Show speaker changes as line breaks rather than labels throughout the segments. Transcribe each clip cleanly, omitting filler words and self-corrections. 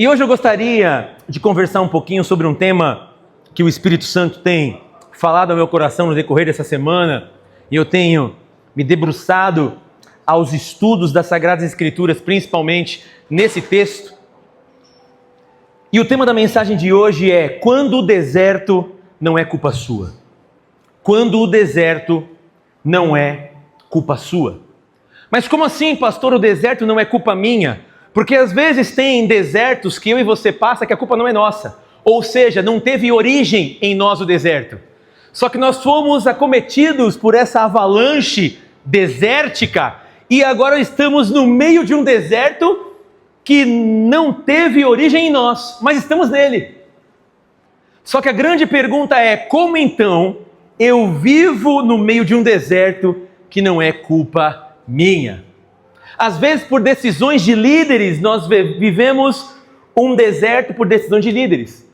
E hoje eu gostaria de conversar um pouquinho sobre um tema que o Espírito Santo tem falado ao meu coração no decorrer dessa semana, e eu tenho me debruçado aos estudos das Sagradas Escrituras, principalmente nesse texto. E o tema da mensagem de hoje é: quando o deserto não é culpa sua. Quando o deserto não é culpa sua. Mas como assim, pastor, o deserto não é culpa minha? Porque às vezes tem desertos que eu e você passa que a culpa não é nossa. Ou seja, não teve origem em nós o deserto. Só que nós fomos acometidos por essa avalanche desértica e agora estamos no meio de um deserto que não teve origem em nós, mas estamos nele. Só que a grande pergunta é: como então eu vivo no meio de um deserto que não é culpa minha? Às vezes, por decisões de líderes, nós vivemos um deserto por decisão de líderes.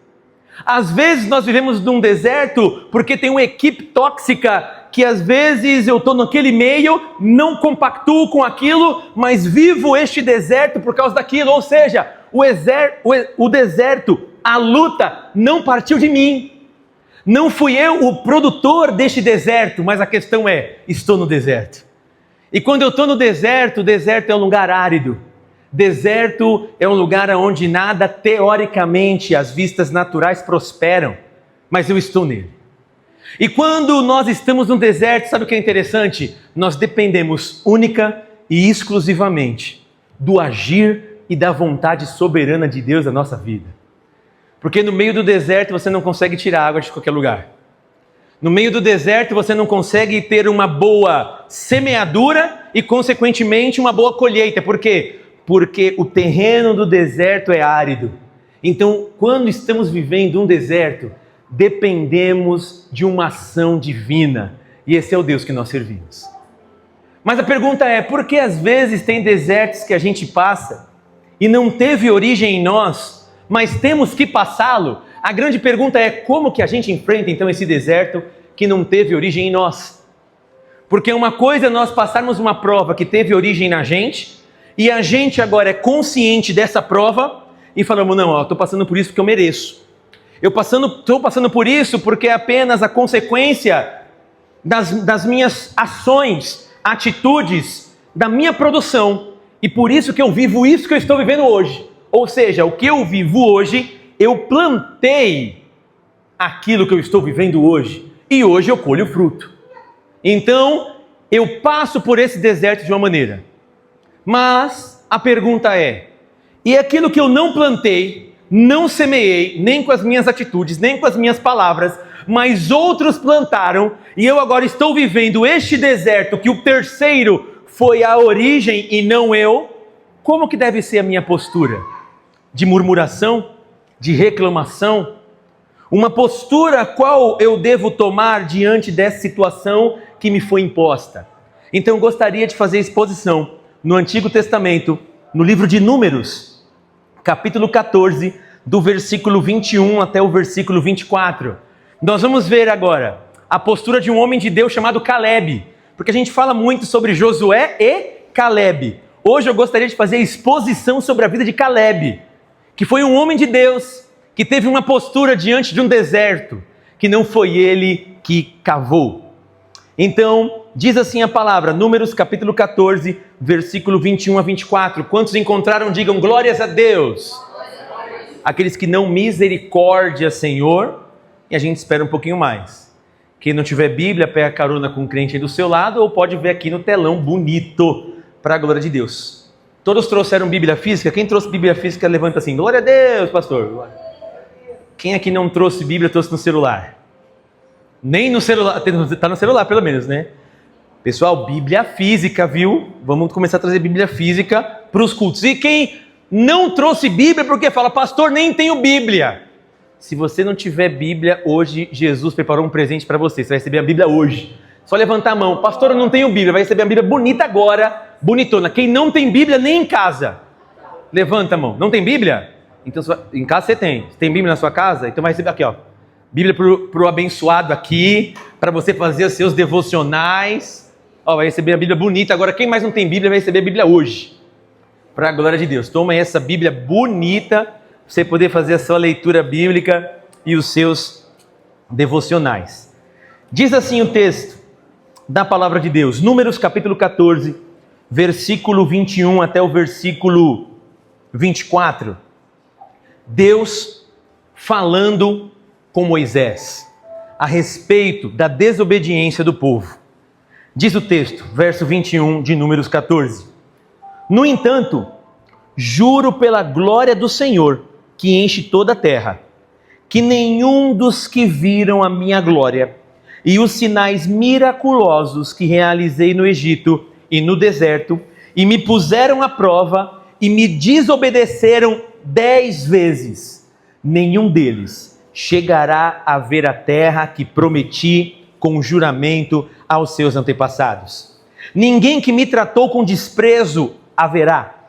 Às vezes nós vivemos num deserto porque tem uma equipe tóxica que às vezes eu estou naquele meio, não compactuo com aquilo, mas vivo este deserto por causa daquilo. Ou seja, o deserto, a luta não partiu de mim. Não fui eu o produtor deste deserto, mas a questão é: estou no deserto. E quando eu estou no deserto, o deserto é um lugar árido. Deserto é um lugar onde nada, teoricamente, às vistas naturais prosperam, mas eu estou nele. E quando nós estamos no deserto, sabe o que é interessante? Nós dependemos única e exclusivamente do agir e da vontade soberana de Deus na nossa vida. Porque no meio do deserto você não consegue tirar água de qualquer lugar. No meio do deserto você não consegue ter uma boa semeadura e, consequentemente, uma boa colheita. Por quê? Porque o terreno do deserto é árido. Então, quando estamos vivendo um deserto, dependemos de uma ação divina. E esse é o Deus que nós servimos. Mas a pergunta é: por que às vezes tem desertos que a gente passa e não teve origem em nós, mas temos que passá-lo? A grande pergunta é: como que a gente enfrenta então esse deserto que não teve origem em nós? Porque uma coisa é nós passarmos uma prova que teve origem na gente, e a gente agora é consciente dessa prova e falamos: não, estou passando por isso porque eu mereço. Estou passando por isso porque é apenas a consequência das minhas ações, atitudes, da minha produção. E por isso que eu vivo isso que eu estou vivendo hoje. Ou seja, o que eu vivo hoje, eu plantei aquilo que eu estou vivendo hoje. E hoje eu colho o fruto. Então, eu passo por esse deserto de uma maneira. Mas a pergunta é: e aquilo que eu não plantei, não semeei, nem com as minhas atitudes, nem com as minhas palavras, mas outros plantaram, e eu agora estou vivendo este deserto que o terceiro foi a origem e não eu, como que deve ser a minha postura? De murmuração? De reclamação? Uma postura qual eu devo tomar diante dessa situação que me foi imposta? Então eu gostaria de fazer exposição no Antigo Testamento, no livro de Números, capítulo 14, do versículo 21 até o versículo 24. Nós vamos ver agora a postura de um homem de Deus chamado Caleb, porque a gente fala muito sobre Josué e Caleb. Hoje eu gostaria de fazer exposição sobre a vida de Caleb, que foi um homem de Deus, que teve uma postura diante de um deserto, que não foi ele que cavou. Então, diz assim a palavra, Números capítulo 14, versículo 21 a 24. Quantos encontraram, digam glórias a Deus. Aqueles que não, misericórdia, Senhor. E a gente espera um pouquinho mais. Quem não tiver Bíblia, pega carona com o crente aí do seu lado, ou pode ver aqui no telão bonito, para a glória de Deus. Todos trouxeram Bíblia física? Quem trouxe Bíblia física, levanta assim, glória a Deus, pastor. Quem aqui não trouxe Bíblia, trouxe no celular? Nem no celular, está no celular pelo menos, né? Pessoal, Bíblia física, viu? Vamos começar a trazer Bíblia física para os cultos. E quem não trouxe Bíblia, porque fala, pastor, nem tenho Bíblia. Se você não tiver Bíblia, hoje Jesus preparou um presente para você. Você vai receber a Bíblia hoje. Só levantar a mão. Pastor, eu não tenho Bíblia. Vai receber a Bíblia bonita agora, bonitona. Quem não tem Bíblia, nem em casa. Levanta a mão. Não tem Bíblia? Então, em casa você tem. Você tem Bíblia na sua casa? Então vai receber aqui, ó. Bíblia pro abençoado aqui, para você fazer os seus devocionais. Ó, vai receber a Bíblia bonita. Agora, quem mais não tem Bíblia, vai receber a Bíblia hoje. Para a glória de Deus. Toma essa Bíblia bonita você poder fazer a sua leitura bíblica e os seus devocionais. Diz assim o texto da palavra de Deus, Números capítulo 14, versículo 21 até o versículo 24. Deus falando com Moisés a respeito da desobediência do povo. Diz o texto, verso 21 de Números 14. No entanto, juro pela glória do Senhor, que enche toda a terra, que nenhum dos que viram a minha glória e os sinais miraculosos que realizei no Egito e no deserto, e me puseram à prova e me desobedeceram 10 vezes, nenhum deles chegará a ver a terra que prometi com juramento aos seus antepassados. Ninguém que me tratou com desprezo haverá,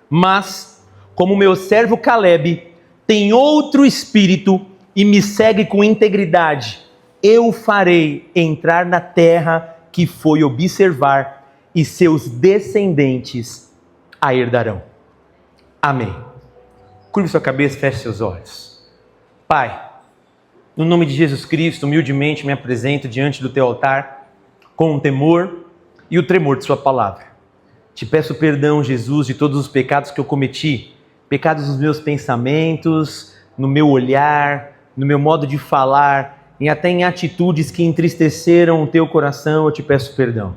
mas como meu servo Caleb tem outro espírito e me segue com integridade, eu farei entrar na terra que foi observar e seus descendentes a herdarão. Amém. Curve sua cabeça e feche seus olhos. Pai, no nome de Jesus Cristo, humildemente me apresento diante do teu altar com o temor e o tremor de sua palavra. Te peço perdão, Jesus, de todos os pecados que eu cometi, pecados nos meus pensamentos, no meu olhar, no meu modo de falar e até em atitudes que entristeceram o teu coração, eu te peço perdão.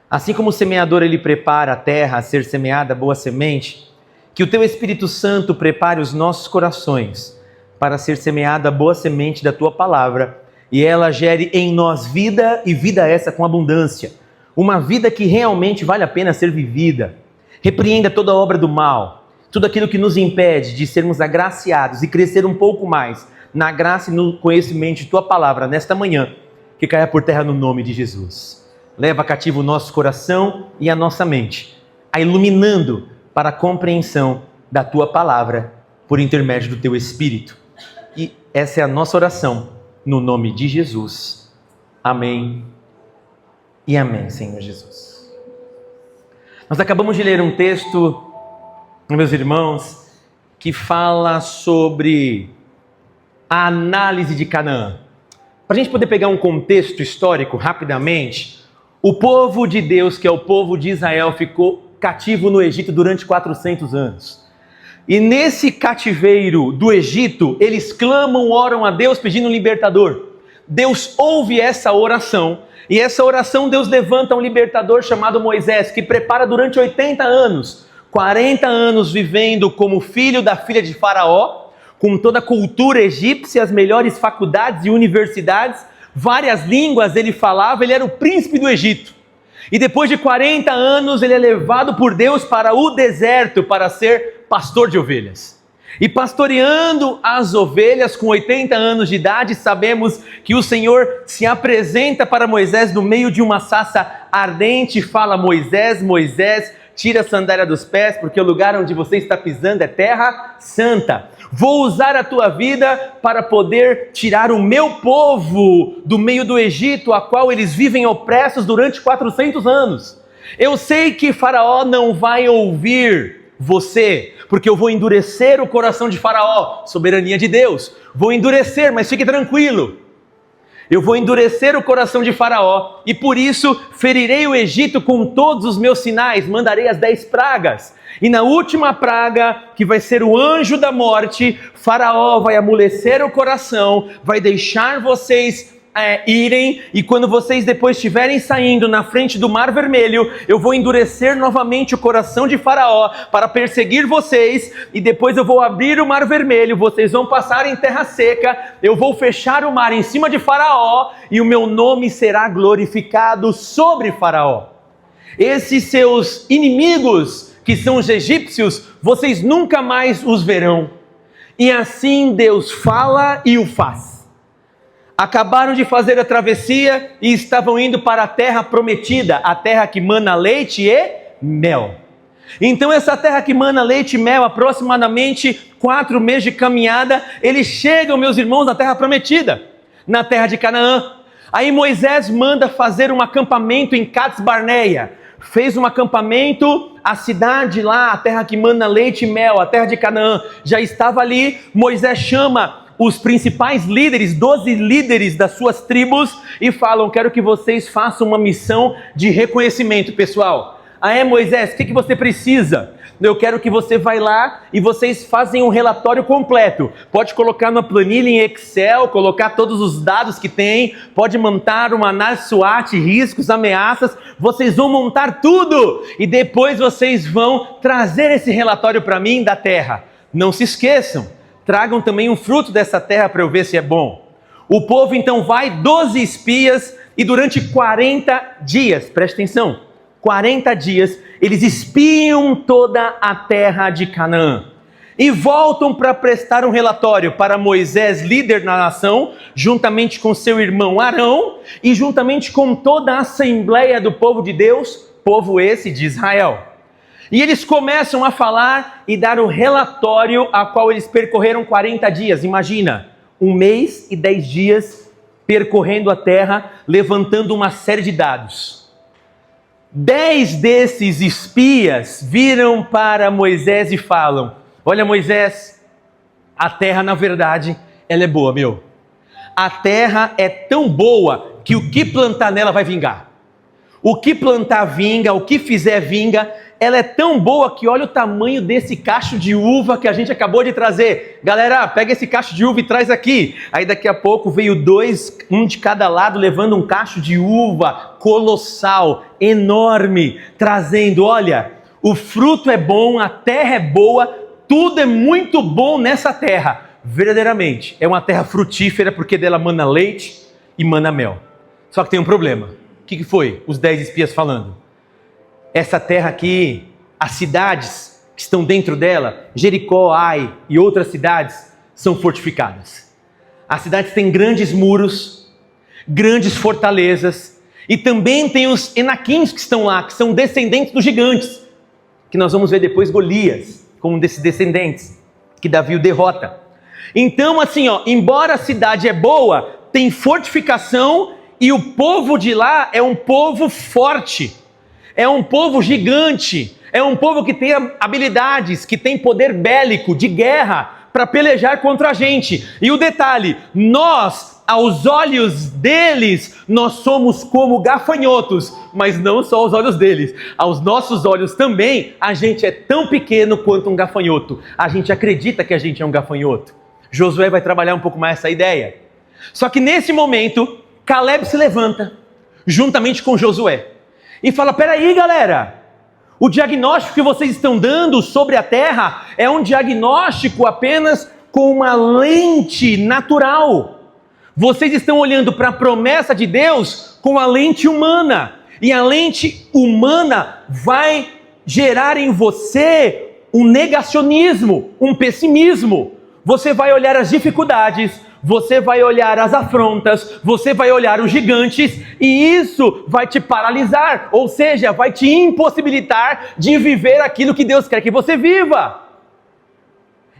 Assim como o semeador ele prepara a terra a ser semeada boa semente, que o teu Espírito Santo prepare os nossos corações para ser semeada a boa semente da tua palavra e ela gere em nós vida e vida essa com abundância. Uma vida que realmente vale a pena ser vivida. Repreenda toda obra do mal, tudo aquilo que nos impede de sermos agraciados e crescer um pouco mais na graça e no conhecimento de tua palavra nesta manhã, que caia por terra no nome de Jesus. Leva cativo o nosso coração e a nossa mente, a iluminando para a compreensão da tua palavra por intermédio do teu Espírito. E essa é a nossa oração no nome de Jesus. Amém. E amém, Senhor Jesus. Nós acabamos de ler um texto, meus irmãos, que fala sobre a análise de Canaã. Para a gente poder pegar um contexto histórico rapidamente, o povo de Deus, que é o povo de Israel, ficou cativo no Egito durante 400 anos. E nesse cativeiro do Egito, eles clamam, oram a Deus pedindo um libertador. Deus ouve essa oração, e essa oração Deus levanta um libertador chamado Moisés, que prepara durante 80 anos, 40 anos vivendo como filho da filha de Faraó, com toda a cultura egípcia, as melhores faculdades e universidades, várias línguas ele falava, ele era o príncipe do Egito. E depois de 40 anos ele é levado por Deus para o deserto para ser pastor de ovelhas. E pastoreando as ovelhas com 80 anos de idade, sabemos que o Senhor se apresenta para Moisés no meio de uma sarça ardente e fala: Moisés, Moisés, tira a sandália dos pés, porque o lugar onde você está pisando é terra santa. Vou usar a tua vida para poder tirar o meu povo do meio do Egito, a qual eles vivem opressos durante 400 anos. Eu sei que Faraó não vai ouvir você, porque eu vou endurecer o coração de Faraó, soberania de Deus. Vou endurecer, mas fique tranquilo. Eu vou endurecer o coração de Faraó e por isso ferirei o Egito com todos os meus sinais, mandarei as 10 pragas. E na última praga, que vai ser o anjo da morte, Faraó vai amolecer o coração, vai deixar vocês irem, e quando vocês depois estiverem saindo na frente do Mar Vermelho, eu vou endurecer novamente o coração de Faraó para perseguir vocês, e depois eu vou abrir o Mar Vermelho, vocês vão passar em terra seca, eu vou fechar o mar em cima de Faraó, e o meu nome será glorificado sobre Faraó. Esses seus inimigos, que são os egípcios, vocês nunca mais os verão. E assim Deus fala e o faz. Acabaram de fazer a travessia e estavam indo para a terra prometida, a terra que mana leite e mel. Então essa terra que mana leite e mel, aproximadamente 4 meses de caminhada, eles chegam, meus irmãos, na terra prometida, na terra de Canaã. Aí Moisés manda fazer um acampamento em Cades Barneia. Fez um acampamento a cidade lá, a terra que mana leite e mel, a terra de Canaã, já estava ali. Moisés chama os principais líderes, 12 líderes das suas tribos, e falam: quero que vocês façam uma missão de reconhecimento, pessoal. Moisés, o que você precisa? Eu quero que você vá lá e vocês fazem um relatório completo. Pode colocar numa planilha em Excel, colocar todos os dados que tem, pode montar uma análise SWOT, riscos, ameaças, vocês vão montar tudo e depois vocês vão trazer esse relatório para mim da terra. Não se esqueçam, tragam também um fruto dessa terra para eu ver se é bom. O povo então vai, 12 espias, e durante 40 dias, preste atenção, 40 dias, eles espiam toda a terra de Canaã. E voltam para prestar um relatório para Moisés, líder da nação, juntamente com seu irmão Arão, e juntamente com toda a assembleia do povo de Deus, povo esse de Israel. E eles começam a falar e dar o relatório a qual eles percorreram 40 dias. Imagina, 1 mês e 10 dias percorrendo a terra, levantando uma série de dados. 10 desses espias viram para Moisés e falam: olha, Moisés, a terra na verdade, ela é boa, meu. A terra é tão boa que o que plantar nela vai vingar. O que plantar vinga, o que fizer vinga. Ela é tão boa que olha o tamanho desse cacho de uva que a gente acabou de trazer. Galera, pega esse cacho de uva e traz aqui. Aí daqui a pouco veio 2, um de cada lado, levando um cacho de uva colossal, enorme, trazendo: olha, o fruto é bom, a terra é boa, tudo é muito bom nessa terra. Verdadeiramente, é uma terra frutífera porque dela mana leite e mana mel. Só que tem um problema. O que foi? Os 10 espias falando. Essa terra aqui, as cidades que estão dentro dela, Jericó, Ai e outras cidades, são fortificadas. As cidades têm grandes muros, grandes fortalezas, e também tem os Enaquins que estão lá, que são descendentes dos gigantes, que nós vamos ver depois Golias, como um desses descendentes, que Davi o derrota. Então assim, embora a cidade é boa, tem fortificação, e o povo de lá é um povo forte. É um povo gigante, é um povo que tem habilidades, que tem poder bélico, de guerra, para pelejar contra a gente. E o detalhe, nós, aos olhos deles, nós somos como gafanhotos, mas não só aos olhos deles. Aos nossos olhos também, a gente é tão pequeno quanto um gafanhoto. A gente acredita que a gente é um gafanhoto. Josué vai trabalhar um pouco mais essa ideia. Só que nesse momento, Caleb se levanta, juntamente com Josué, e fala: peraí, galera, o diagnóstico que vocês estão dando sobre a terra é um diagnóstico apenas com uma lente natural. Vocês estão olhando para a promessa de Deus com a lente humana, e a lente humana vai gerar em você um negacionismo, um pessimismo. Você vai olhar as dificuldades, você vai olhar as afrontas, você vai olhar os gigantes, e isso vai te paralisar, ou seja, vai te impossibilitar de viver aquilo que Deus quer que você viva.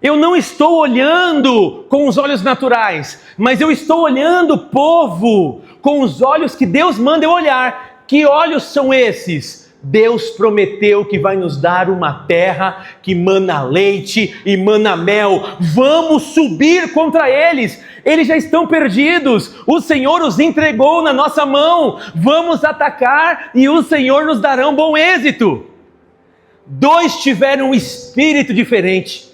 Eu não estou olhando com os olhos naturais, mas eu estou olhando, povo, com os olhos que Deus manda eu olhar. Que olhos são esses? Deus prometeu que vai nos dar uma terra que mana leite e mana mel. Vamos subir contra eles. Eles já estão perdidos. O Senhor os entregou na nossa mão. Vamos atacar e o Senhor nos dará um bom êxito. 2 tiveram um espírito diferente.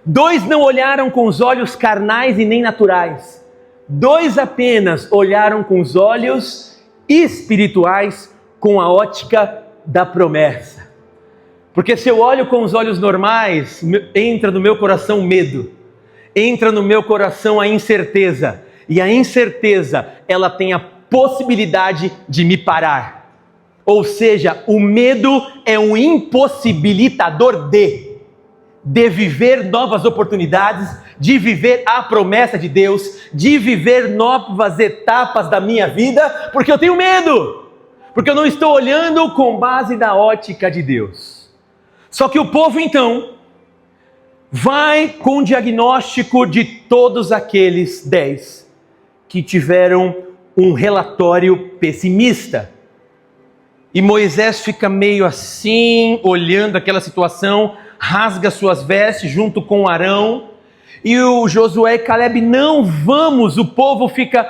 2 não olharam com os olhos carnais e nem naturais. 2 apenas olharam com os olhos espirituais, com a ótica da promessa. Porque se eu olho com os olhos normais, entra no meu coração medo, entra no meu coração a incerteza, e a incerteza, ela tem a possibilidade de me parar. Ou seja, o medo é um impossibilitador de viver novas oportunidades, de viver a promessa de Deus, de viver novas etapas da minha vida, porque eu tenho medo. Porque eu não estou olhando com base na ótica de Deus. Só que o povo então vai com o diagnóstico de todos aqueles 10 que tiveram um relatório pessimista. E Moisés fica meio assim, olhando aquela situação, rasga suas vestes junto com Arão. E o Josué e Caleb, não vamos, o povo fica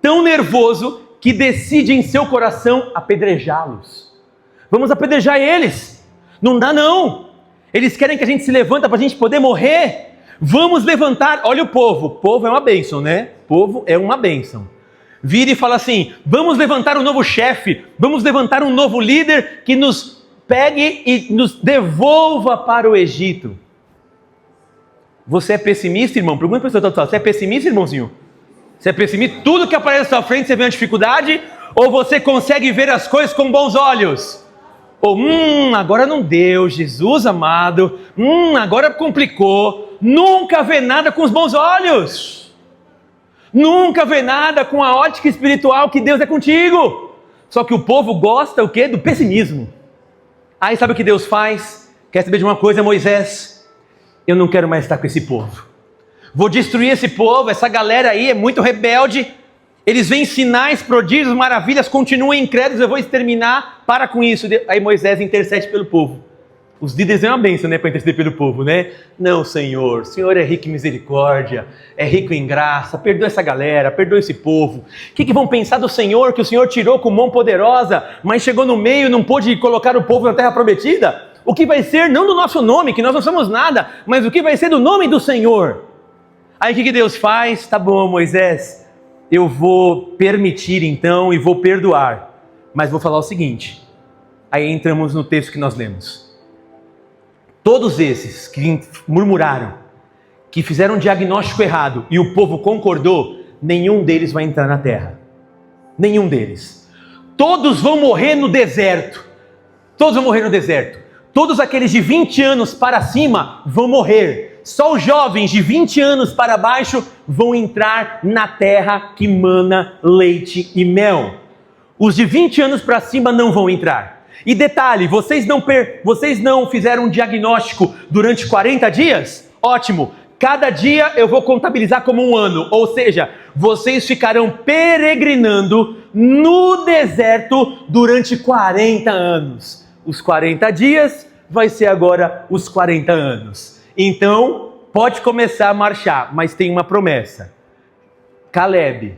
tão nervoso que decide em seu coração apedrejá-los. Vamos apedrejar eles, não dá não, eles querem que a gente se levanta para a gente poder morrer, vamos levantar, olha o povo é uma bênção, né? Povo é uma bênção. Vira e fala assim, vamos levantar um novo chefe, vamos levantar um novo líder que nos pegue e nos devolva para o Egito. Você é pessimista, irmão? Pergunta para o seu total, você é pessimista, irmãozinho? Você é pessimista? Tudo que aparece à sua frente você vê uma dificuldade? Ou você consegue ver as coisas com bons olhos? Ou, agora não deu, Jesus amado, agora complicou. Nunca vê nada com os bons olhos. Nunca vê nada com a ótica espiritual que Deus é contigo. Só que o povo gosta o quê? Do pessimismo. Aí sabe o que Deus faz? Quer saber de uma coisa, Moisés? Eu não quero mais estar com esse povo. Vou destruir esse povo, essa galera aí é muito rebelde. Eles veem sinais, prodígios, maravilhas, continuam incrédulos, eu vou exterminar, para com isso. Aí Moisés intercede pelo povo. Os líderes é uma bênção, né, para interceder pelo povo, né? Não, Senhor, o Senhor é rico em misericórdia, é rico em graça, perdoa essa galera, perdoa esse povo. O que vão pensar do Senhor, que o Senhor tirou com mão poderosa, mas chegou no meio e não pôde colocar o povo na terra prometida? O que vai ser, não do nosso nome, que nós não somos nada, mas o que vai ser do nome do Senhor? Aí o que Deus faz? Tá bom, Moisés, eu vou permitir então e vou perdoar, mas vou falar o seguinte, aí entramos no texto que nós lemos. Todos esses que murmuraram, que fizeram um diagnóstico errado e o povo concordou, nenhum deles vai entrar na terra. Nenhum deles. Todos vão morrer no deserto. Todos vão morrer no deserto. Todos aqueles de 20 anos para cima vão morrer. Só os jovens de 20 anos para baixo vão entrar na terra que mana leite e mel. Os de 20 anos para cima não vão entrar. E detalhe, vocês não fizeram um diagnóstico durante 40 dias? Ótimo, cada dia eu vou contabilizar como um ano, ou seja, vocês ficarão peregrinando no deserto durante 40 anos. Os 40 dias vai ser agora os 40 anos. Então, pode começar a marchar, mas tem uma promessa. Caleb,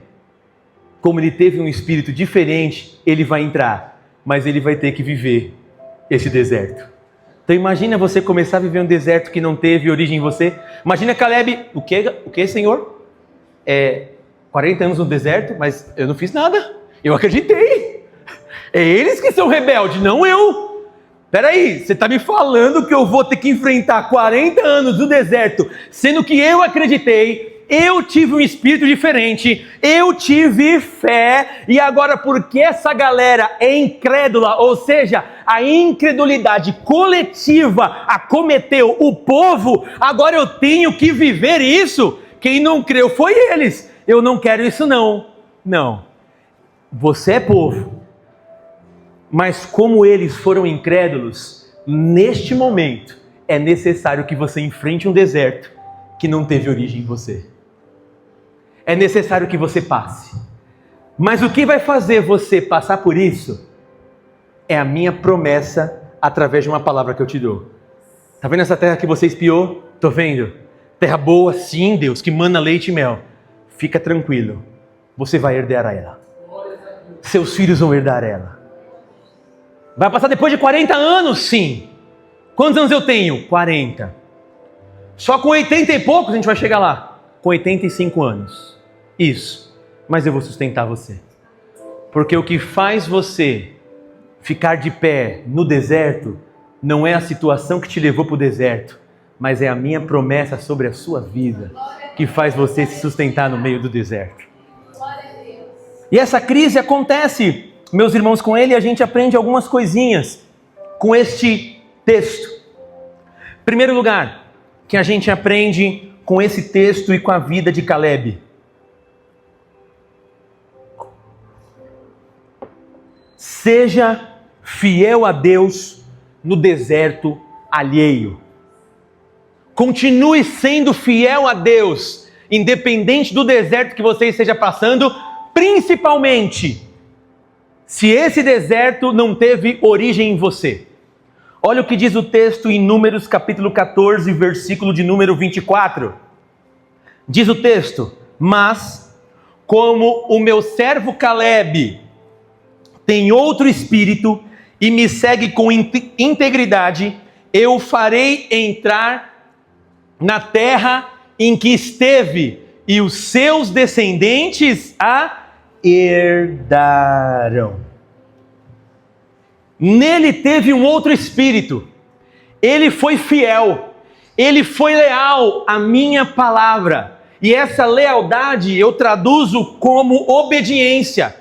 como ele teve um espírito diferente, ele vai entrar. Mas ele vai ter que viver esse deserto. Então imagina você começar a viver um deserto que não teve origem em você. Imagina Caleb, o que, Senhor? 40 anos no deserto, mas eu não fiz nada. Eu acreditei. É eles que são rebeldes, não eu. Peraí, você está me falando que eu vou ter que enfrentar 40 anos no deserto, sendo que eu acreditei, eu tive um espírito diferente, eu tive fé, e agora porque essa galera é incrédula, ou seja, a incredulidade coletiva acometeu o povo, agora eu tenho que viver isso. Quem não creu foi eles. Eu não quero isso não. Não. Você é povo. Mas como eles foram incrédulos, neste momento é necessário que você enfrente um deserto que não teve origem em você. É necessário que você passe. Mas o que vai fazer você passar por isso é a minha promessa através de uma palavra que eu te dou. Tá vendo essa terra que você espiou? Tô vendo. Terra boa, sim, Deus, que mana leite e mel. Fica tranquilo. Você vai herdar ela. Seus filhos vão herdar ela. Vai passar depois de 40 anos? Sim. Quantos anos eu tenho? 40. Só com 80 e poucos a gente vai chegar lá. Com 85 anos. Isso. Mas eu vou sustentar você. Porque o que faz você ficar de pé no deserto não é a situação que te levou para o deserto, mas é a minha promessa sobre a sua vida que faz você se sustentar no meio do deserto. E essa crise acontece, meus irmãos, com ele, a gente aprende algumas coisinhas com este texto. Em primeiro lugar, que a gente aprende com esse texto e com a vida de Caleb. Seja fiel a Deus no deserto alheio. Continue sendo fiel a Deus, independente do deserto que você esteja passando, principalmente se esse deserto não teve origem em você. Olha o que diz o texto em Números capítulo 14, versículo de número 24. Diz o texto: mas como o meu servo Caleb tem outro espírito e me segue com integridade, eu farei entrar na terra em que esteve, e os seus descendentes a herdarão. Nele teve um outro espírito, ele foi fiel, ele foi leal à minha palavra, e essa lealdade eu traduzo como obediência.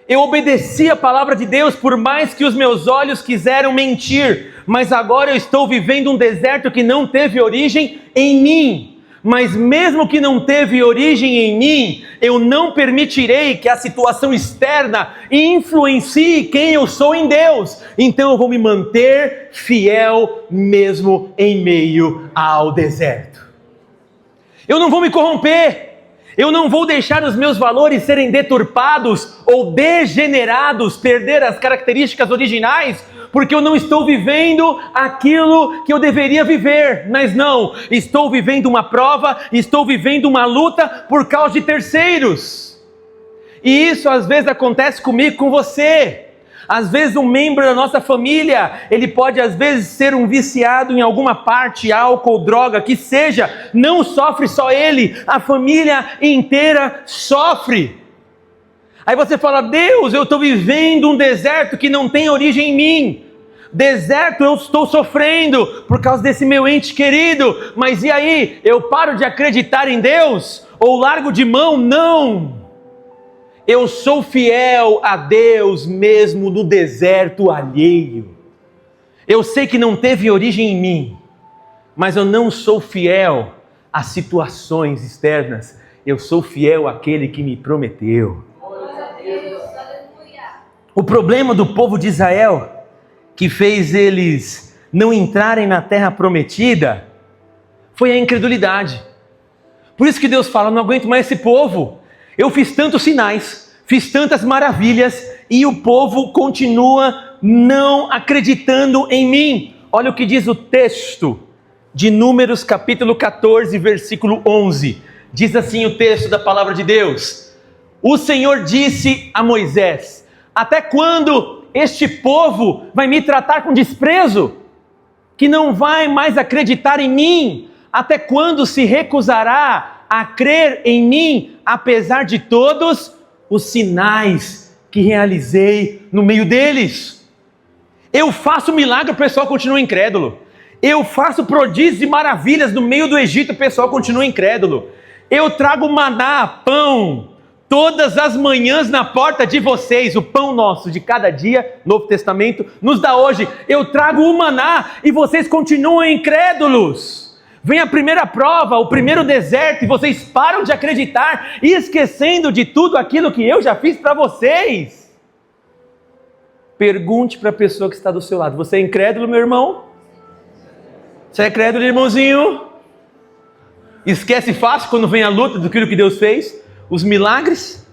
Eu obedeci a palavra de Deus por mais que os meus olhos quiseram mentir, mas agora eu estou vivendo um deserto que não teve origem em mim. Mas mesmo que não teve origem em mim, eu não permitirei que a situação externa influencie quem eu sou em Deus. Então eu vou me manter fiel mesmo em meio ao deserto. Eu não vou me corromper. Eu não vou deixar os meus valores serem deturpados ou degenerados, perder as características originais, porque eu não estou vivendo aquilo que eu deveria viver. Mas não, estou vivendo uma prova, estou vivendo uma luta por causa de terceiros. E isso às vezes acontece comigo, com você. Às vezes um membro da nossa família, ele pode às vezes ser um viciado em alguma parte, álcool, droga, que seja. Não sofre só ele, a família inteira sofre. Aí você fala: Deus, eu estou vivendo um deserto que não tem origem em mim. Deserto eu estou sofrendo por causa desse meu ente querido. Mas e aí? Eu paro de acreditar em Deus? Ou largo de mão? Não! Eu sou fiel a Deus mesmo no deserto alheio. Eu sei que não teve origem em mim, mas eu não sou fiel às situações externas. Eu sou fiel àquele que me prometeu. O problema do povo de Israel, que fez eles não entrarem na terra prometida, foi a incredulidade. Por isso que Deus fala: não aguento mais esse povo. Eu fiz tantos sinais, fiz tantas maravilhas, e o povo continua não acreditando em mim. Olha o que diz o texto de Números capítulo 14, versículo 11. Diz assim o texto da palavra de Deus: o Senhor disse a Moisés: até quando este povo vai me tratar com desprezo? Que não vai mais acreditar em mim? Até quando se recusará a crer em mim, apesar de todos os sinais que realizei no meio deles? Eu faço milagre, o pessoal continua incrédulo. Eu faço prodígios e maravilhas no meio do Egito, o pessoal continua incrédulo. Eu trago maná, pão, todas as manhãs na porta de vocês, o pão nosso de cada dia, Novo Testamento, nos dá hoje. Eu trago o maná e vocês continuam incrédulos. Vem a primeira prova, o primeiro deserto, e vocês param de acreditar, esquecendo de tudo aquilo que eu já fiz para vocês. Pergunte para a pessoa que está do seu lado: você é incrédulo, meu irmão? Você é incrédulo, irmãozinho? Esquece fácil quando vem a luta do que Deus fez? Os milagres?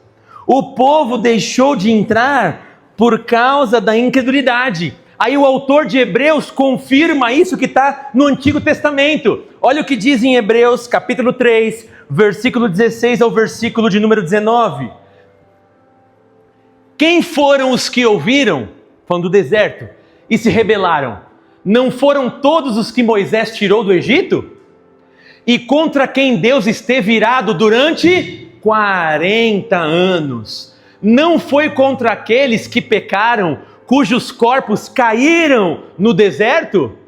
O povo deixou de entrar por causa da incredulidade. Aí o autor de Hebreus confirma isso que está no Antigo Testamento. Olha o que diz em Hebreus capítulo 3, versículo 16 ao versículo de número 19. Quem foram os que ouviram, falando do deserto, e se rebelaram? Não foram todos os que Moisés tirou do Egito? E contra quem Deus esteve irado durante 40 anos? Não foi contra aqueles que pecaram, cujos corpos caíram no deserto?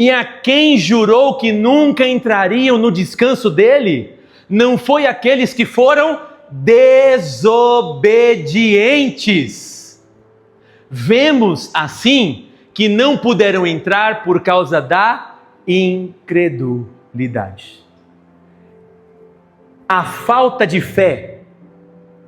E a quem jurou que nunca entrariam no descanso dele? Não foi aqueles que foram desobedientes? Vemos assim que não puderam entrar por causa da incredulidade. A falta de fé,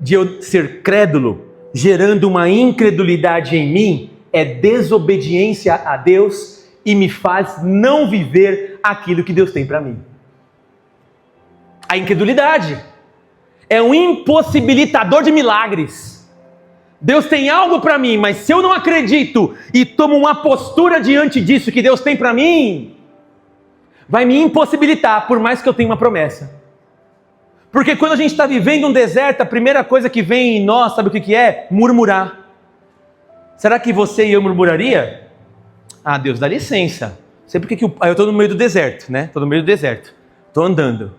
de eu ser crédulo, gerando uma incredulidade em mim, é desobediência a Deus e me faz não viver aquilo que Deus tem para mim. A incredulidade é um impossibilitador de milagres. Deus tem algo para mim, mas se eu não acredito e tomo uma postura diante disso que Deus tem para mim, vai me impossibilitar, por mais que eu tenha uma promessa. Porque quando a gente está vivendo um deserto, a primeira coisa que vem em nós, sabe o que é? Murmurar. Será que você e eu murmuraria? Ah, Deus, dá licença. Sei porque que eu estou no meio do deserto, né? Estou no meio do deserto. Estou andando.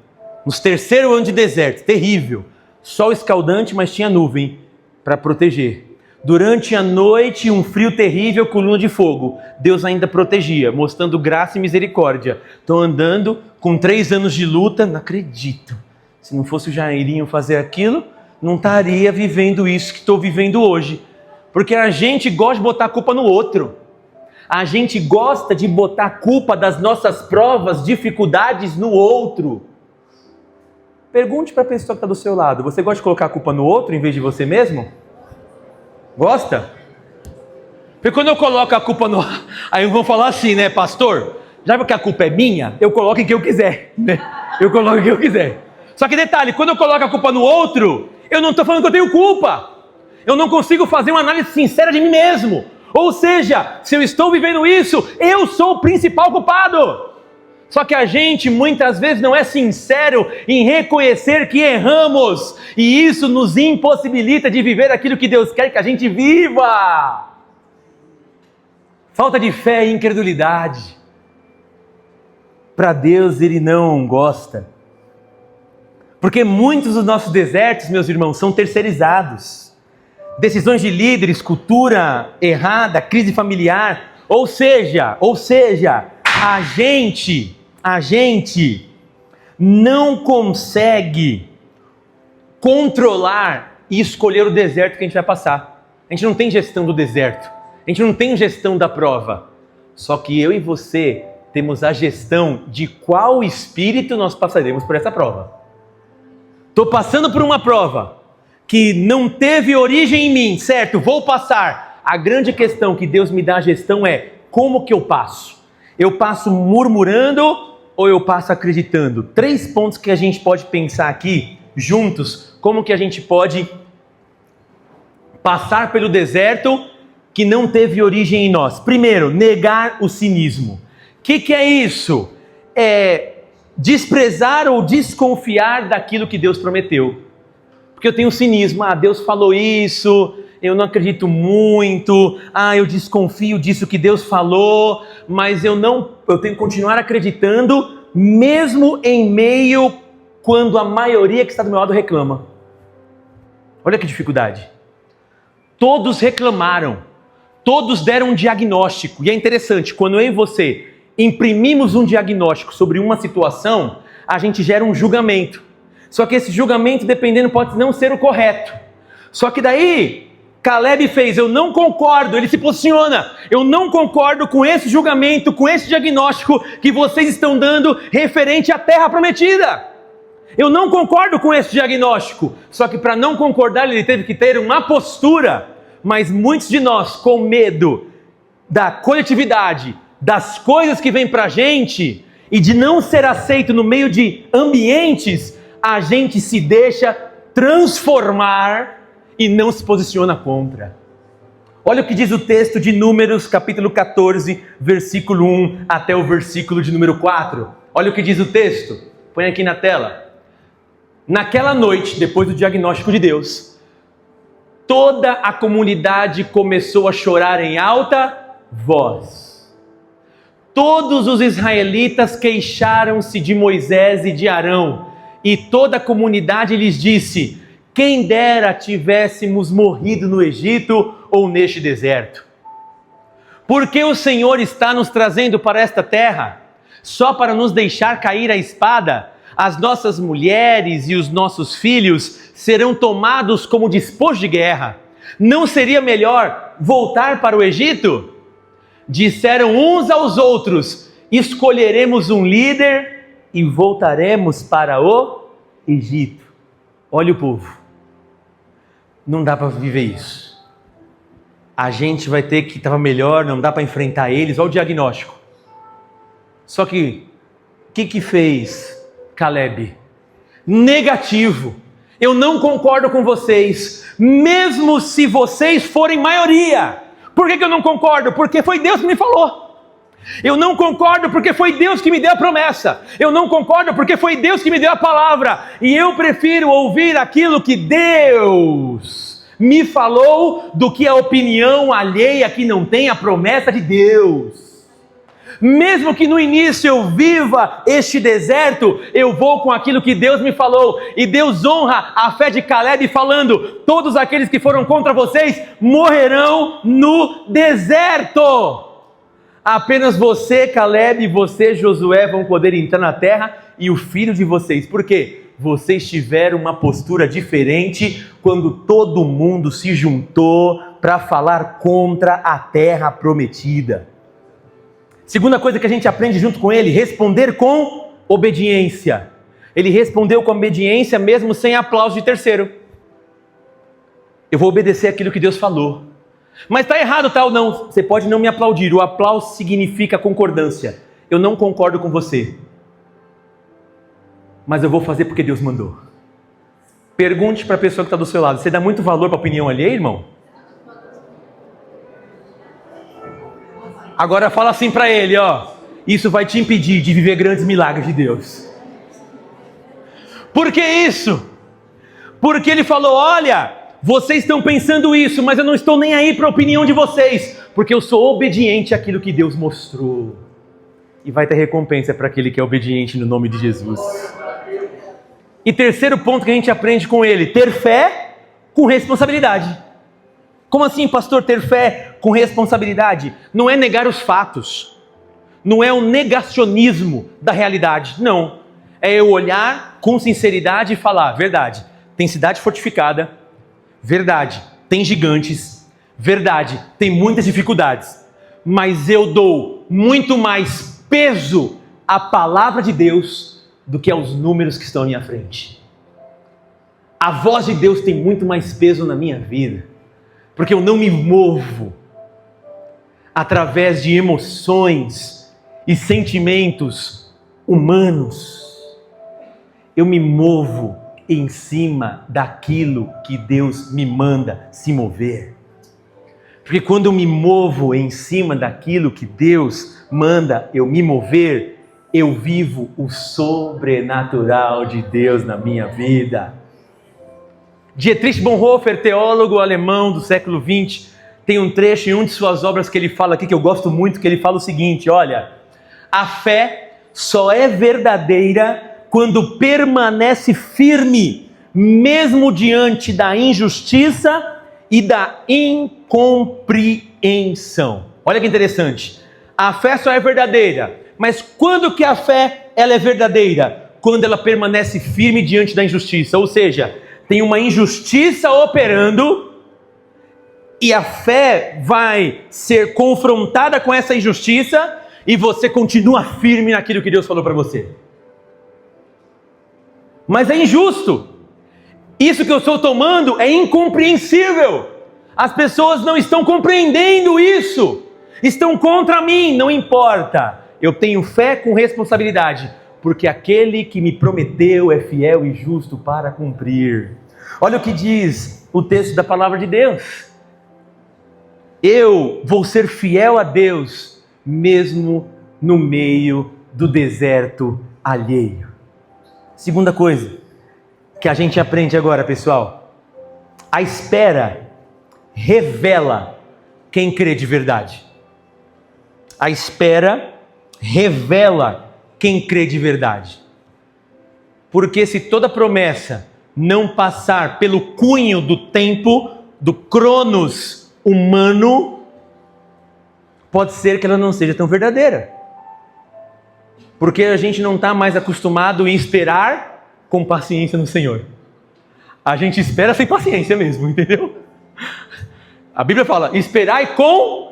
Nos terceiro ano de deserto, terrível. Sol escaldante, mas tinha nuvem para proteger. Durante a noite, um frio terrível, coluna de fogo. Deus ainda protegia, mostrando graça e misericórdia. Estou andando com 3 anos de luta, não acredito. Se não fosse o Jairinho fazer aquilo, não estaria vivendo isso que estou vivendo hoje. Porque a gente gosta de botar a culpa no outro. A gente gosta de botar a culpa das nossas provas, dificuldades no outro. Pergunte para a pessoa que está do seu lado. Você gosta de colocar a culpa no outro em vez de você mesmo? Gosta? Porque quando eu coloco a culpa no... Aí vão falar assim, né, pastor? Já que a culpa é minha, eu coloco em quem eu quiser. Né? Eu coloco em quem eu quiser. Só que detalhe, quando eu coloco a culpa no outro, eu não estou falando que eu tenho culpa. Eu não consigo fazer uma análise sincera de mim mesmo. Ou seja, se eu estou vivendo isso, eu sou o principal culpado. Só que a gente muitas vezes não é sincero em reconhecer que erramos. E isso nos impossibilita de viver aquilo que Deus quer que a gente viva. Falta de fé e incredulidade. Para Deus Ele não gosta. Porque muitos dos nossos desertos, meus irmãos, são terceirizados. Decisões de líderes, cultura errada, crise familiar. Ou seja, a gente não consegue controlar e escolher o deserto que a gente vai passar. A gente não tem gestão do deserto. A gente não tem gestão da prova. Só que eu e você temos a gestão de qual espírito nós passaremos por essa prova. Estou passando por uma prova que não teve origem em mim, certo? Vou passar. A grande questão que Deus me dá a gestão é como que eu passo? Eu passo murmurando ou eu passo acreditando? 3 pontos que a gente pode pensar aqui juntos, como que a gente pode passar pelo deserto que não teve origem em nós. Primeiro, negar o cinismo. O que é isso? É desprezar ou desconfiar daquilo que Deus prometeu. Porque eu tenho cinismo, Deus falou isso, eu não acredito muito, eu desconfio disso que Deus falou, mas eu tenho que continuar acreditando, mesmo em meio quando a maioria que está do meu lado reclama. Olha que dificuldade. Todos reclamaram, todos deram um diagnóstico, e é interessante, quando eu e você imprimimos um diagnóstico sobre uma situação, a gente gera um julgamento. Só que esse julgamento, dependendo, pode não ser o correto. Só que daí, Caleb fez, eu não concordo, ele se posiciona, eu não concordo com esse julgamento, com esse diagnóstico que vocês estão dando referente à terra prometida. Eu não concordo com esse diagnóstico. Só que para não concordar, ele teve que ter uma postura. Mas muitos de nós, com medo da coletividade, das coisas que vêm para a gente, e de não ser aceito no meio de ambientes, a gente se deixa transformar e não se posiciona contra. Olha o que diz o texto de Números, capítulo 14, versículo 1 até o versículo de número 4. Olha o que diz o texto, põe aqui na tela. Naquela noite, depois do diagnóstico de Deus, toda a comunidade começou a chorar em alta voz. Todos os israelitas queixaram-se de Moisés e de Arão, e toda a comunidade lhes disse: quem dera tivéssemos morrido no Egito ou neste deserto. Porque o Senhor está nos trazendo para esta terra, só para nos deixar cair a espada? As nossas mulheres e os nossos filhos serão tomados como despojo de guerra. Não seria melhor voltar para o Egito? Disseram uns aos outros: escolheremos um líder e voltaremos para o Egito. Olha o povo. Não dá para viver isso. A gente vai ter que estava melhor, não dá para enfrentar eles. Olha o diagnóstico. Só que, o que fez Caleb? Negativo. Eu não concordo com vocês, mesmo se vocês forem maioria. Por que eu não concordo? Porque foi Deus que me falou. Eu não concordo porque foi Deus que me deu a promessa. Eu não concordo porque foi Deus que me deu a palavra. E eu prefiro ouvir aquilo que Deus me falou do que a opinião alheia que não tem a promessa de Deus. Mesmo que no início eu viva este deserto, eu vou com aquilo que Deus me falou. E Deus honra a fé de Caleb falando: todos aqueles que foram contra vocês morrerão no deserto. Apenas você, Caleb, e você, Josué, vão poder entrar na terra e o filho de vocês. Por quê? Vocês tiveram uma postura diferente quando todo mundo se juntou para falar contra a terra prometida. Segunda coisa que a gente aprende junto com ele: responder com obediência. Ele respondeu com obediência mesmo sem aplauso de terceiro. Eu vou obedecer aquilo que Deus falou. Mas está errado tal, não. Você pode não me aplaudir. O aplauso significa concordância. Eu não concordo com você, mas eu vou fazer porque Deus mandou. Pergunte para a pessoa que está do seu lado: você dá muito valor para a opinião alheia, irmão? Agora fala assim para ele, ó: isso vai te impedir de viver grandes milagres de Deus. Por que isso? Porque ele falou: olha, vocês estão pensando isso, mas eu não estou nem aí para a opinião de vocês, porque eu sou obediente àquilo que Deus mostrou. E vai ter recompensa para aquele que é obediente no nome de Jesus. E terceiro ponto que a gente aprende com ele: ter fé com responsabilidade. Como assim, pastor, ter fé com responsabilidade? Não é negar os fatos, não é um negacionismo da realidade, não. É eu olhar com sinceridade e falar: verdade, tem cidade fortificada, verdade, tem gigantes, verdade, tem muitas dificuldades, mas eu dou muito mais peso à palavra de Deus do que aos números que estão à minha frente. A voz de Deus tem muito mais peso na minha vida, porque eu não me movo através de emoções e sentimentos humanos. Eu me movo em cima daquilo que Deus me manda se mover. Porque quando eu me movo em cima daquilo que Deus manda eu me mover, eu vivo o sobrenatural de Deus na minha vida. Dietrich Bonhoeffer, teólogo alemão do século XX, tem um trecho em uma de suas obras que ele fala aqui, que eu gosto muito, que ele fala o seguinte: olha, a fé só é verdadeira quando permanece firme, mesmo diante da injustiça e da incompreensão. Olha que interessante. A fé só é verdadeira, mas quando que a fé ela é verdadeira? Quando ela permanece firme diante da injustiça, ou seja, tem uma injustiça operando e a fé vai ser confrontada com essa injustiça e você continua firme naquilo que Deus falou para você. Mas é injusto. Isso que eu estou tomando é incompreensível. As pessoas não estão compreendendo isso. Estão contra mim, não importa. Eu tenho fé com responsabilidade, porque aquele que me prometeu é fiel e justo para cumprir. Olha o que diz o texto da palavra de Deus. Eu vou ser fiel a Deus, mesmo no meio do deserto alheio. Segunda coisa que a gente aprende agora, pessoal: a espera revela quem crê de verdade. A espera revela quem crê de verdade. Porque se toda promessa não passar pelo cunho do tempo, do cronos humano, pode ser que ela não seja tão verdadeira. Porque a gente não está mais acostumado em esperar com paciência no Senhor. A gente espera sem paciência mesmo, entendeu? A Bíblia fala: esperai com...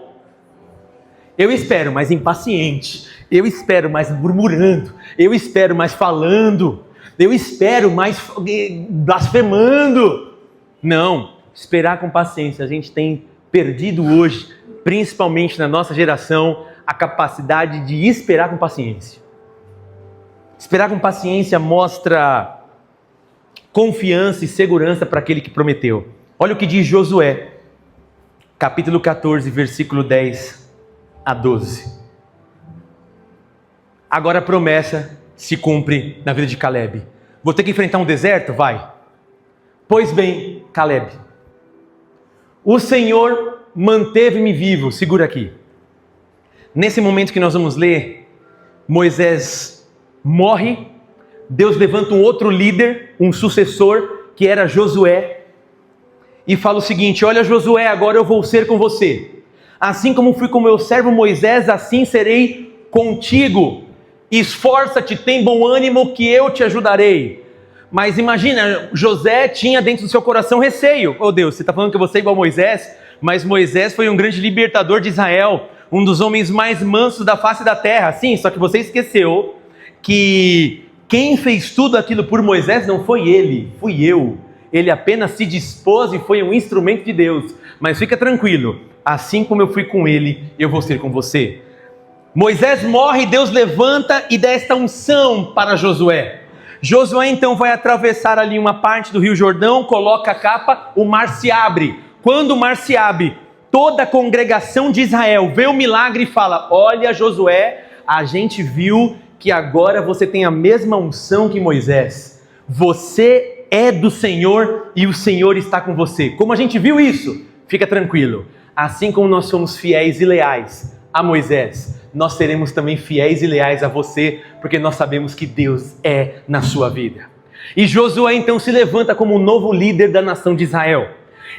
Eu espero, mas impaciente. Eu espero, mas murmurando. Eu espero, mas falando. Eu espero, mas blasfemando. Não, esperar com paciência. A gente tem perdido hoje, principalmente na nossa geração, a capacidade de esperar com paciência. Esperar com paciência mostra confiança e segurança para aquele que prometeu. Olha o que diz Josué, capítulo 14, versículo 10 a 12. Agora a promessa se cumpre na vida de Caleb. Vou ter que enfrentar um deserto? Vai. Pois bem, Caleb, o Senhor manteve-me vivo. Segura aqui. Nesse momento que nós vamos ler, Moisés morre, Deus levanta um outro líder, um sucessor, que era Josué, e fala o seguinte: olha Josué, agora eu vou ser com você. Assim como fui com meu servo Moisés, assim serei contigo. Esforça-te, tem bom ânimo, que eu te ajudarei. Mas imagina, José tinha dentro do seu coração receio. Oh Deus, você está falando que eu vou ser igual a Moisés? Mas Moisés foi um grande libertador de Israel, um dos homens mais mansos da face da terra. Sim, só que você esqueceu que quem fez tudo aquilo por Moisés não foi ele, fui eu. Ele apenas se dispôs e foi um instrumento de Deus. Mas fica tranquilo, assim como eu fui com ele, eu vou ser com você. Moisés morre, Deus levanta e dá esta unção para Josué. Josué então vai atravessar ali uma parte do Rio Jordão, coloca a capa, o mar se abre. Quando o mar se abre, toda a congregação de Israel vê o milagre e fala: olha Josué, a gente viu que agora você tem a mesma unção que Moisés. Você é do Senhor e o Senhor está com você. Como a gente viu isso? Fica tranquilo. Assim como nós somos fiéis e leais a Moisés, nós seremos também fiéis e leais a você, porque nós sabemos que Deus é na sua vida. E Josué então se levanta como o novo líder da nação de Israel.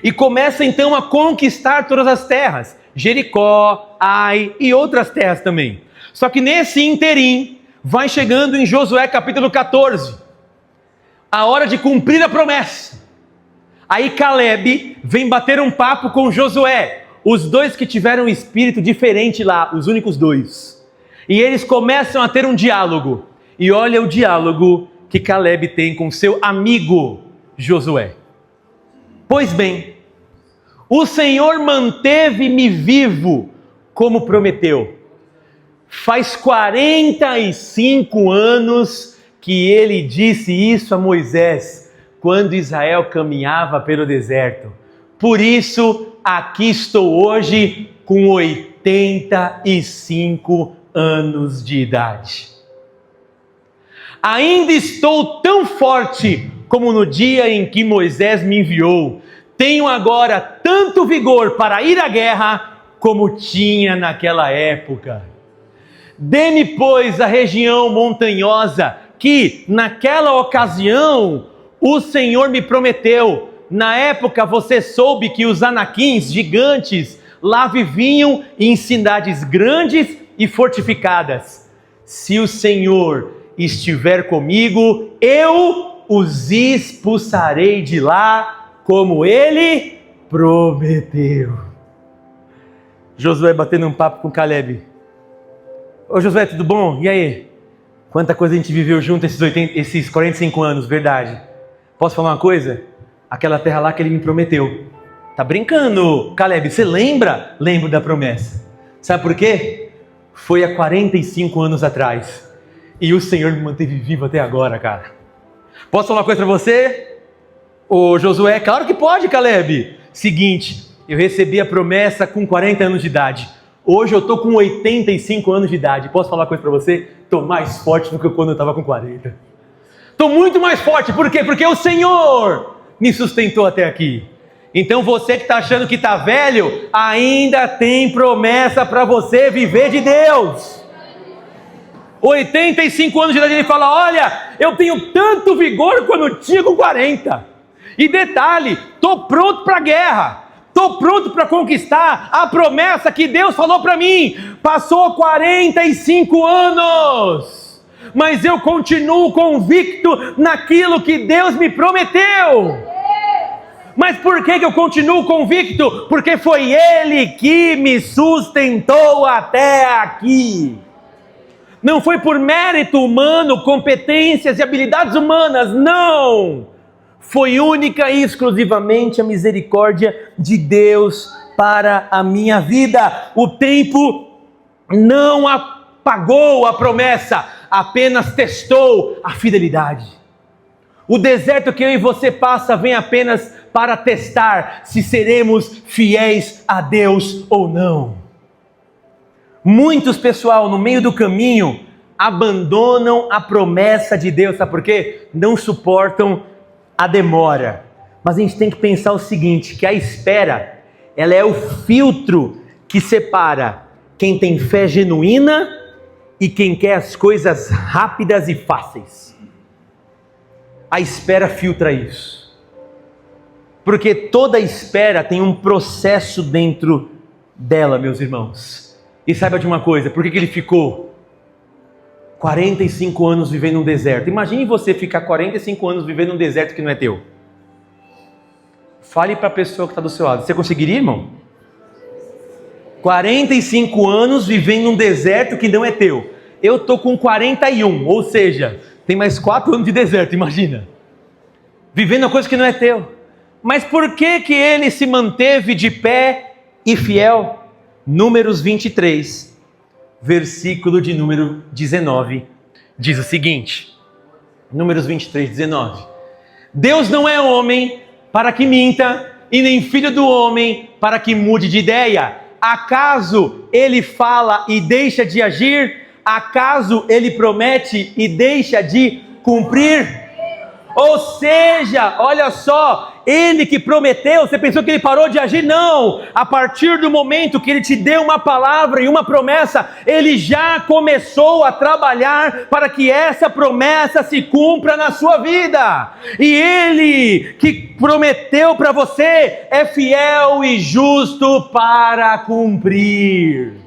E começa então a conquistar todas as terras, Jericó, Ai e outras terras também. Só que nesse interim, vai chegando em Josué capítulo 14, a hora de cumprir a promessa. Aí Caleb vem bater um papo com Josué, os dois que tiveram um espírito diferente lá, os únicos dois. E eles começam a ter um diálogo. E olha o diálogo que Caleb tem com seu amigo Josué. Pois bem, o Senhor manteve-me vivo, como prometeu. Faz 45 anos que ele disse isso a Moisés, quando Israel caminhava pelo deserto. Por isso, aqui estou hoje com 85 anos de idade. Ainda estou tão forte como no dia em que Moisés me enviou. Tenho agora tanto vigor para ir à guerra como tinha naquela época. Dê-me, pois, a região montanhosa que, naquela ocasião, o Senhor me prometeu. Na época você soube que os anaquins, gigantes, lá viviam em cidades grandes e fortificadas. Se o Senhor estiver comigo, eu os expulsarei de lá, como ele prometeu. Josué batendo um papo com Caleb. Ô Josué, tudo bom? E aí? Quanta coisa a gente viveu junto esses 45 anos, verdade. Posso falar uma coisa? Aquela terra lá que ele me prometeu. Tá brincando, Caleb? Você lembra? Lembro da promessa. Sabe por quê? Foi há 45 anos atrás. E o Senhor me manteve vivo até agora, cara. Posso falar uma coisa para você? Ô Josué, claro que pode, Caleb. Seguinte, eu recebi a promessa com 40 anos de idade. Hoje eu estou com 85 anos de idade. Posso falar uma coisa para você? Estou mais forte do que quando eu estava com 40. Estou muito mais forte. Por quê? Porque o Senhor me sustentou até aqui. Então você que está achando que está velho, ainda tem promessa para você viver de Deus. 85 anos de idade, ele fala: olha, eu tenho tanto vigor quando eu tinha com 40. E detalhe, estou pronto para a guerra. Estou pronto para conquistar a promessa que Deus falou para mim. Passou 45 anos, mas eu continuo convicto naquilo que Deus me prometeu. Mas por que eu continuo convicto? Porque foi Ele que me sustentou até aqui. Não foi por mérito humano, competências e habilidades humanas, não. Foi única e exclusivamente a misericórdia de Deus para a minha vida. O tempo não apagou a promessa, apenas testou a fidelidade. O deserto que eu e você passa vem apenas para testar se seremos fiéis a Deus ou não. Muitos, pessoal, no meio do caminho, abandonam a promessa de Deus, sabe por quê? Não suportam a demora. Mas a gente tem que pensar o seguinte, que a espera, ela é o filtro que separa quem tem fé genuína e quem quer as coisas rápidas e fáceis. A espera filtra isso. Porque toda espera tem um processo dentro dela, meus irmãos. E saiba de uma coisa, por que ele ficou 45 anos vivendo num deserto? Imagine você ficar 45 anos vivendo num deserto que não é teu. Fale para a pessoa que está do seu lado. Você conseguiria, irmão? 45 anos vivendo num deserto que não é teu. Eu estou com 41, ou seja, tem mais 4 anos de deserto, imagina. Vivendo uma coisa que não é teu. Mas por que que ele se manteve de pé e fiel? Números 23, versículo de número 19, diz o seguinte. Números 23, 19. Deus não é homem para que minta, e nem filho do homem para que mude de ideia. Acaso ele fala e deixa de agir? Acaso ele promete e deixa de cumprir? Ou seja, olha só, ele que prometeu, você pensou que ele parou de agir? Não! A partir do momento que ele te deu uma palavra e uma promessa, ele já começou a trabalhar para que essa promessa se cumpra na sua vida. E ele que prometeu para você é fiel e justo para cumprir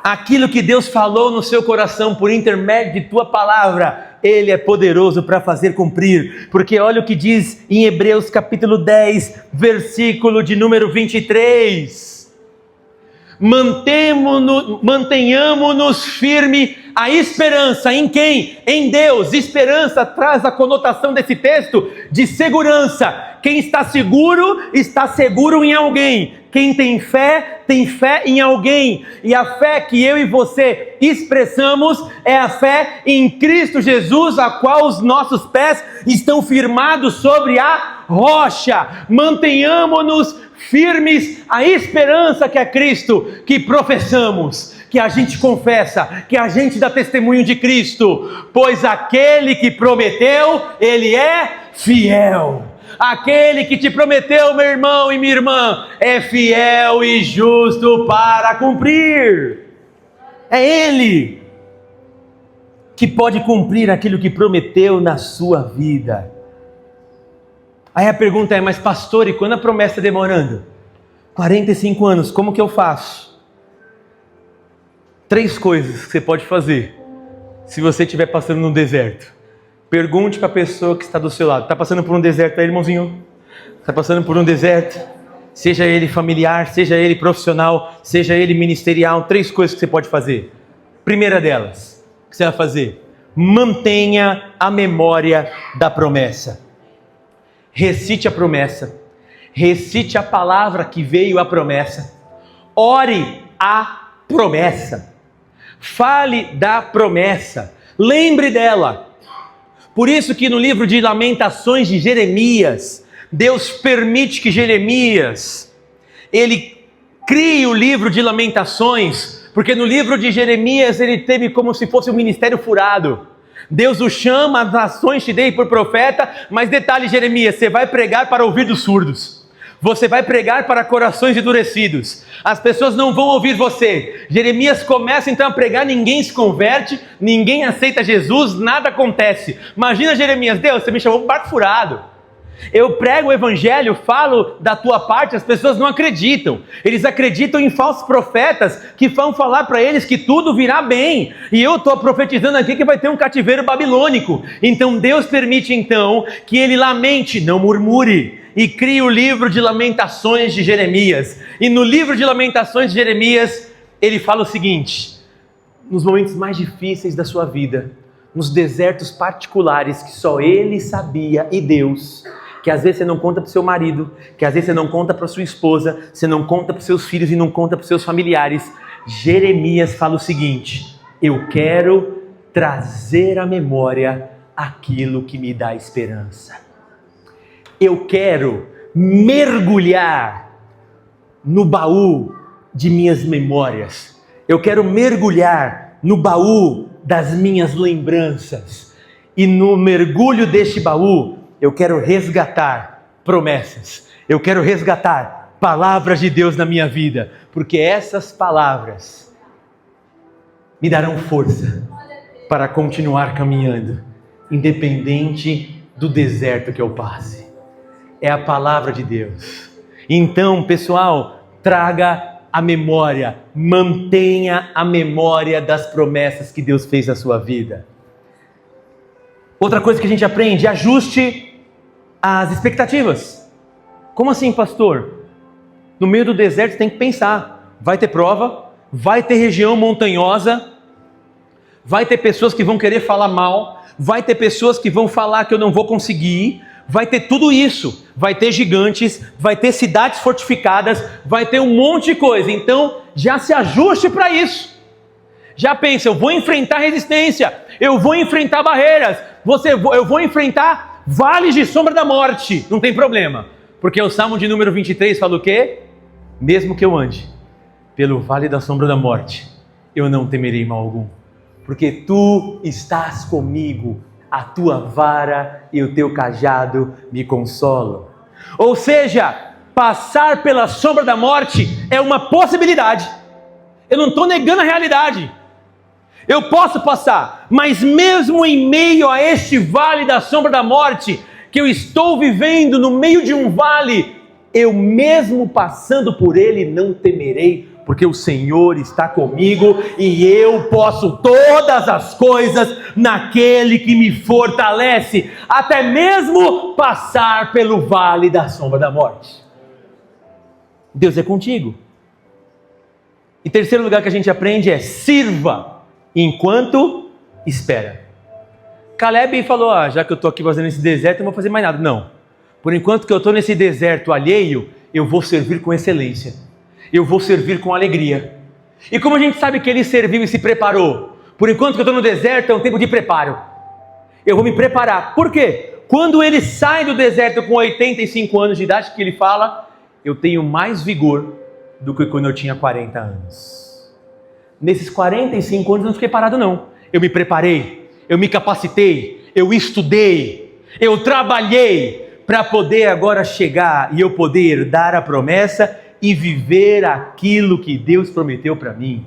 aquilo que Deus falou no seu coração por intermédio de tua palavra. Ele é poderoso para fazer cumprir, porque olha o que diz em Hebreus capítulo 10, versículo de número 23. Mantenhamos-nos firme a esperança em quem? Em Deus. Esperança traz a conotação desse texto de segurança. Quem está seguro em alguém. Quem tem fé em alguém. E a fé que eu e você expressamos é a fé em Cristo Jesus, a qual os nossos pés estão firmados sobre a rocha. Mantenhamos-nos firmes à esperança que é Cristo, que professamos, que a gente confessa, que a gente dá testemunho de Cristo, pois aquele que prometeu, ele é fiel. Aquele que te prometeu, meu irmão e minha irmã, é fiel e justo para cumprir. É Ele que pode cumprir aquilo que prometeu na sua vida. Aí a pergunta é, mas pastor, e quando a promessa está demorando? 45 anos, como que eu faço? 3 coisas que você pode fazer se você estiver passando no deserto. Pergunte para a pessoa que está do seu lado. Está passando por um deserto aí, irmãozinho? Está passando por um deserto? Seja ele familiar, seja ele profissional, seja ele ministerial. 3 coisas que você pode fazer. Primeira delas, o que você vai fazer? Mantenha a memória da promessa. Recite a promessa. Recite a palavra que veio a promessa. Ore a promessa. Fale da promessa. Lembre dela. Por isso que no livro de Lamentações de Jeremias, Deus permite que Jeremias, ele crie o livro de Lamentações, porque no livro de Jeremias ele teve como se fosse um ministério furado. Deus o chama, as nações te dei por profeta, mas detalhe, Jeremias, você vai pregar para ouvidos surdos. Você vai pregar para corações endurecidos. As pessoas não vão ouvir você. Jeremias começa então a pregar, ninguém se converte, ninguém aceita Jesus, nada acontece. Imagina Jeremias, Deus, você me chamou para barco furado. Eu prego o evangelho, falo da tua parte, as pessoas não acreditam. Eles acreditam em falsos profetas que vão falar para eles que tudo virá bem. E eu estou profetizando aqui que vai ter um cativeiro babilônico. Então Deus permite então que ele lamente, não murmure. E cria o livro de Lamentações de Jeremias. E no livro de Lamentações de Jeremias, ele fala o seguinte: nos momentos mais difíceis da sua vida, nos desertos particulares que só ele sabia e Deus, que às vezes você não conta para o seu marido, que às vezes você não conta para sua esposa, você não conta para os seus filhos e não conta para os seus familiares, Jeremias fala o seguinte: eu quero trazer à memória aquilo que me dá esperança. Eu quero mergulhar no baú de minhas memórias. Eu quero mergulhar no baú das minhas lembranças. E no mergulho deste baú, eu quero resgatar promessas. Eu quero resgatar palavras de Deus na minha vida. Porque essas palavras me darão força para continuar caminhando, independente do deserto que eu passe. É a palavra de Deus. Então, pessoal, traga a memória, mantenha a memória das promessas que Deus fez na sua vida. Outra coisa que a gente aprende, ajuste as expectativas. Como assim, pastor? No meio do deserto você tem que pensar, vai ter prova, vai ter região montanhosa, vai ter pessoas que vão querer falar mal, vai ter pessoas que vão falar que eu não vou conseguir, vai ter tudo isso, vai ter gigantes, vai ter cidades fortificadas, vai ter um monte de coisa. Então já se ajuste para isso. Já pensa, eu vou enfrentar resistência, eu vou enfrentar barreiras, eu vou enfrentar vales de sombra da morte, não tem problema. Porque o Salmo de número 23 fala o quê? Mesmo que eu ande pelo vale da sombra da morte, eu não temerei mal algum. Porque tu estás comigo, a tua vara e o teu cajado me consolam. Ou seja, passar pela sombra da morte é uma possibilidade. Eu não estou negando a realidade. Eu posso passar, mas mesmo em meio a este vale da sombra da morte, que eu estou vivendo no meio de um vale, eu mesmo passando por ele não temerei, porque o Senhor está comigo e eu posso todas as coisas naquele que me fortalece, até mesmo passar pelo vale da sombra da morte. Deus é contigo. Em terceiro lugar que a gente aprende é sirva enquanto espera. Caleb falou, já que eu estou aqui fazendo esse deserto, eu não vou fazer mais nada. Não, por enquanto que eu estou nesse deserto alheio, eu vou servir com excelência. Eu vou servir com alegria. E como a gente sabe que ele serviu e se preparou? Por enquanto que eu estou no deserto, é um tempo de preparo. Eu vou me preparar. Por quê? Quando ele sai do deserto com 85 anos de idade, que ele fala, eu tenho mais vigor do que quando eu tinha 40 anos. Nesses 45 anos eu não fiquei parado não. Eu me preparei, eu me capacitei, eu estudei, eu trabalhei para poder agora chegar e eu poder herdar a promessa e viver aquilo que Deus prometeu para mim.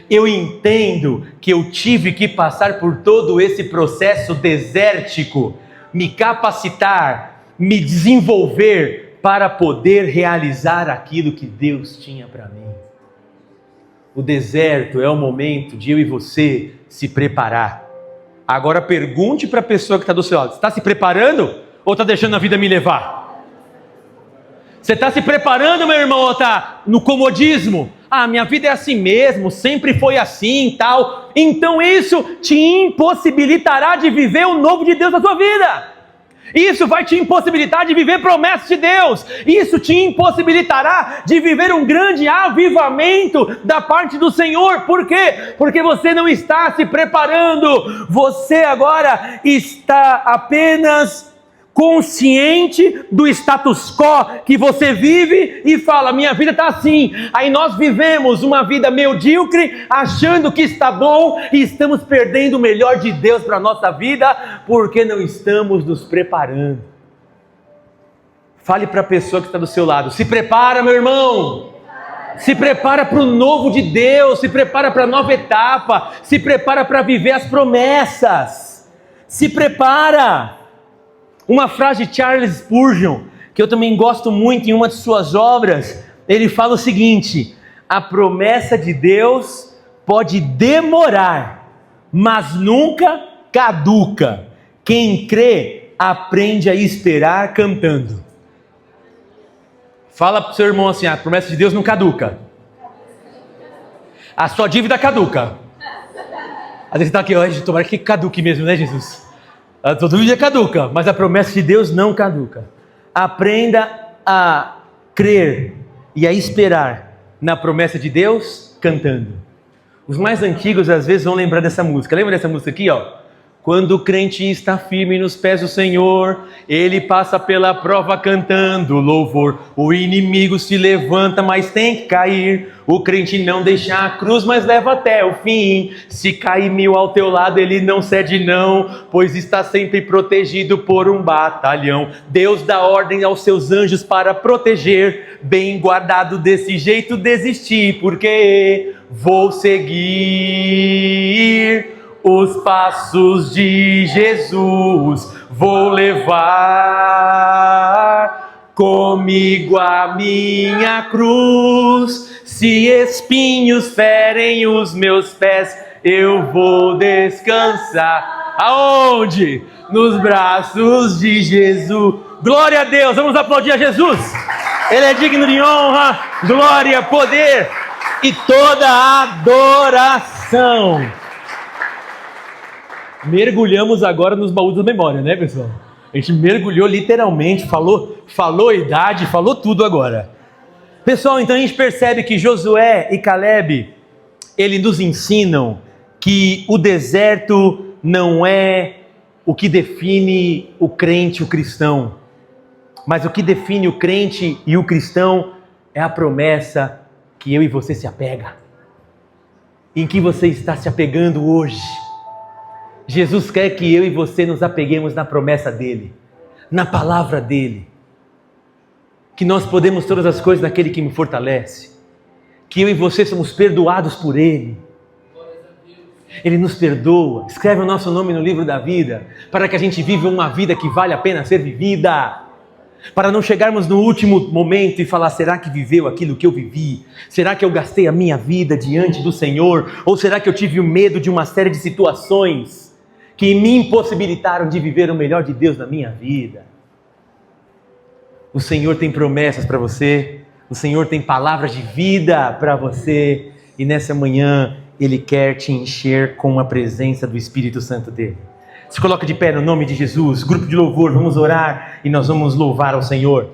Eu entendo que eu tive que passar por todo esse processo desértico, me capacitar, me desenvolver para poder realizar aquilo que Deus tinha para mim. O deserto é o momento de eu e você se preparar. Agora pergunte para a pessoa que está do seu lado, está se preparando ou está deixando a vida me levar? Você está se preparando, meu irmão, ou está no comodismo? Minha vida é assim mesmo, sempre foi assim e tal. Então isso te impossibilitará de viver o novo de Deus na sua vida. Isso vai te impossibilitar de viver promessas de Deus. Isso te impossibilitará de viver um grande avivamento da parte do Senhor. Por quê? Porque você não está se preparando. Você agora está apenas consciente do status quo que você vive e fala, minha vida está assim. Aí nós vivemos uma vida medíocre, achando que está bom e estamos perdendo o melhor de Deus para a nossa vida, porque não estamos nos preparando. Fale para a pessoa que está do seu lado, se prepara, meu irmão. Se prepara para o novo de Deus, se prepara para a nova etapa, se prepara para viver as promessas. Se prepara. Uma frase de Charles Spurgeon, que eu também gosto muito em uma de suas obras, ele fala o seguinte: a promessa de Deus pode demorar, mas nunca caduca. Quem crê, aprende a esperar cantando. Fala para o seu irmão assim, a promessa de Deus não caduca. A sua dívida caduca. Às vezes você está aqui, tomara que caduque mesmo, né, Jesus? A tua dúvida caduca, mas a promessa de Deus não caduca. Aprenda a crer e a esperar na promessa de Deus cantando. Os mais antigos às vezes vão lembrar dessa música. Lembra dessa música aqui, ó? Quando o crente está firme nos pés do Senhor, ele passa pela prova cantando louvor. O inimigo se levanta, mas tem que cair. O crente não deixa a cruz, mas leva até o fim. Se cair 1000 ao teu lado, ele não cede não, pois está sempre protegido por um batalhão. Deus dá ordem aos seus anjos para proteger. Bem guardado desse jeito desisti, porque vou seguir os passos de Jesus, vou levar comigo a minha cruz. Se espinhos ferem os meus pés, eu vou descansar. Aonde? Nos braços de Jesus. Glória a Deus, vamos aplaudir a Jesus. Ele é digno de honra, glória, poder e toda adoração. Mergulhamos agora nos baús da memória, né, pessoal? A gente mergulhou literalmente, falou idade, falou tudo agora. Pessoal, então a gente percebe que Josué e Caleb, eles nos ensinam que o deserto não é o que define o crente, o cristão. Mas o que define o crente e o cristão é a promessa que eu e você se apega. Em que você está se apegando hoje? Jesus quer que eu e você nos apeguemos na promessa dele, na palavra dele, que nós podemos todas as coisas naquele que me fortalece, que eu e você somos perdoados por ele. Ele nos perdoa, escreve o nosso nome no livro da vida, para que a gente viva uma vida que vale a pena ser vivida, para não chegarmos no último momento e falar: será que viveu aquilo que eu vivi? Será que eu gastei a minha vida diante do Senhor? Ou será que eu tive o medo de uma série de situações que me impossibilitaram de viver o melhor de Deus na minha vida? O Senhor tem promessas para você, o Senhor tem palavras de vida para você, e nessa manhã Ele quer te encher com a presença do Espírito Santo dele. Se coloca de pé no nome de Jesus, grupo de louvor, vamos orar e nós vamos louvar ao Senhor.